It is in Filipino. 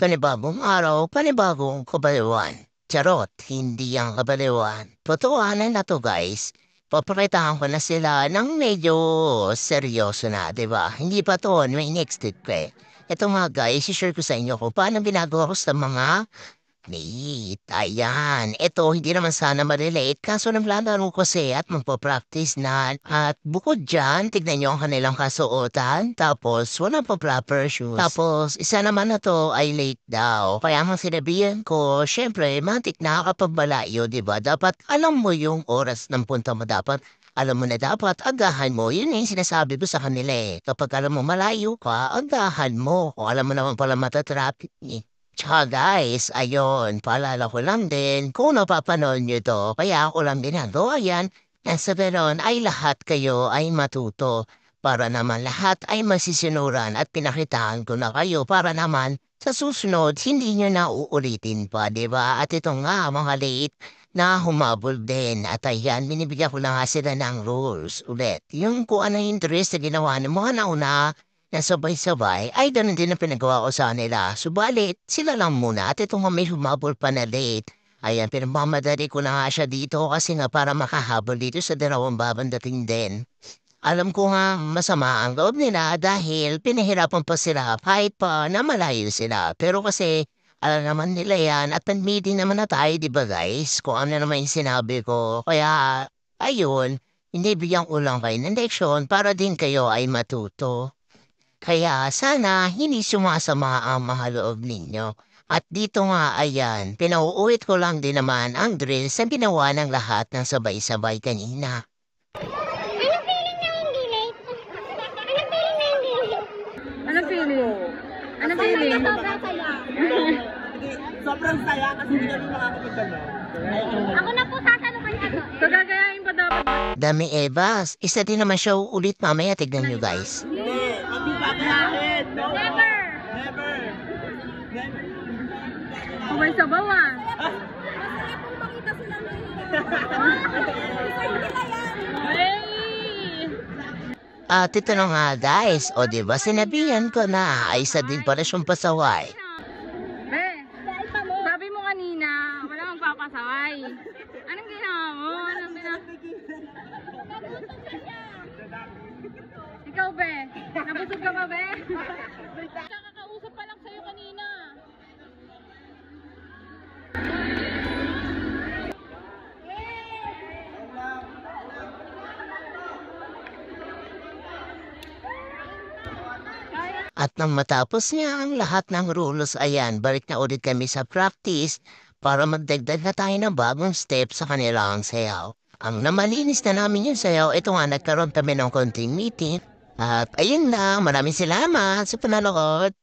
Panibagong araw, panibagong kabaliwan. Charot, hindi ang kabaliwan. Totohanan na to guys. Papakitahan ko na sila ng medyo seryoso na, di ba? Hindi pa to, may next tip eh. Ito nga guys, i-share ko sa inyo kung paano ginagawa ko sa mga Neat, ayan. Ito, hindi naman sana ma-relate, kaso naglalaro kasi at magpa-practice na. At bukod dyan, tignan nyo ang kanilang kasuotan, tapos wala pa proper shoes. Tapos, isa naman na to ay late daw. Kaya ang sinabihan ko, syempre, matik nakakapagmalayo, di ba? Dapat alam mo yung oras ng punta mo dapat. Alam mo na dapat, agahan mo. Yun yung sinasabi ko sa kanila eh. Kapag alam mo malayo ka, agahan mo. Kung alam mo naman pala matatraffic eh. Tsaka guys, ayun, paalala ko lang din, kung napapanood nyo to, kaya ako lang ginagawa yan, na sa ganon ay lahat kayo ay matuto, para naman lahat ay masisinuran at pinakitaan ko na kayo para naman sa susunod hindi nyo na uulitin pa, diba? At ito nga mga late na humabol din at ayan, binibigyan ko lang nga sila ng rules ulit. Yung kung ano yung interest na ginawa ng mga nauna, na sabay-sabay ay ganun din ang pinagawa ko sa kanila. Subalit, sila lang muna at ito nga may humabol pa na late. Ayan, pinagmamadali ko na nga siya dito kasi nga para makahabol dito sa dalawang babandating din. Alam ko nga masama ang loob nila dahil pinahirapan pa sila kahit pa na malayo sila. Pero kasi alam naman nila yan at pan-meeting naman na tayo, di ba guys? Kung ano naman yung sinabi ko. Kaya, ayun, hindi bigyan ko lang kayo ng leksyon para din kayo ay matuto. Kaya sana hindi sumasama ang mga loob ninyo. At dito nga ayan, pinauulit ko lang din naman ang drill sa ginawa ng lahat ng sabay-sabay kanina. Anong feeling na hindi late? Anong feeling na hindi late? Anong feeling? Anong Sobrang feeling? sobrang saya. Sobrang saya kasi hindi kami makakapagdalo. Ako na po sasalukan niya to. So, gagayahin pa dapat. Dami Evas, isa din naman siya ulit mamaya, tignan nyo guys. Hindi, hindi pagayahin. No. Never! Never. Never. Kumay sa bawa. Masaya pong makita sila na Hey! At ito na nga guys, o diba sinabihan ko na ay isa din pala siyang pasaway. Be, sabi mo kanina, wala magpapasaway. Anong ginawa mo? Anong ginawa? Ikaw, Be, nabusog ka ba, Be? Kakakausap pa lang sa'yo kanina. At nang matapos niya ang lahat ng rules, ayan, balik na ulit kami sa practice para magdagdag na tayo ng bagong step sa kanilang sayaw. Ang namalinis na namin yung sayaw, ito nga nagkaroon kami ng konting meeting. At ayun lang, maraming salamat sa pananood.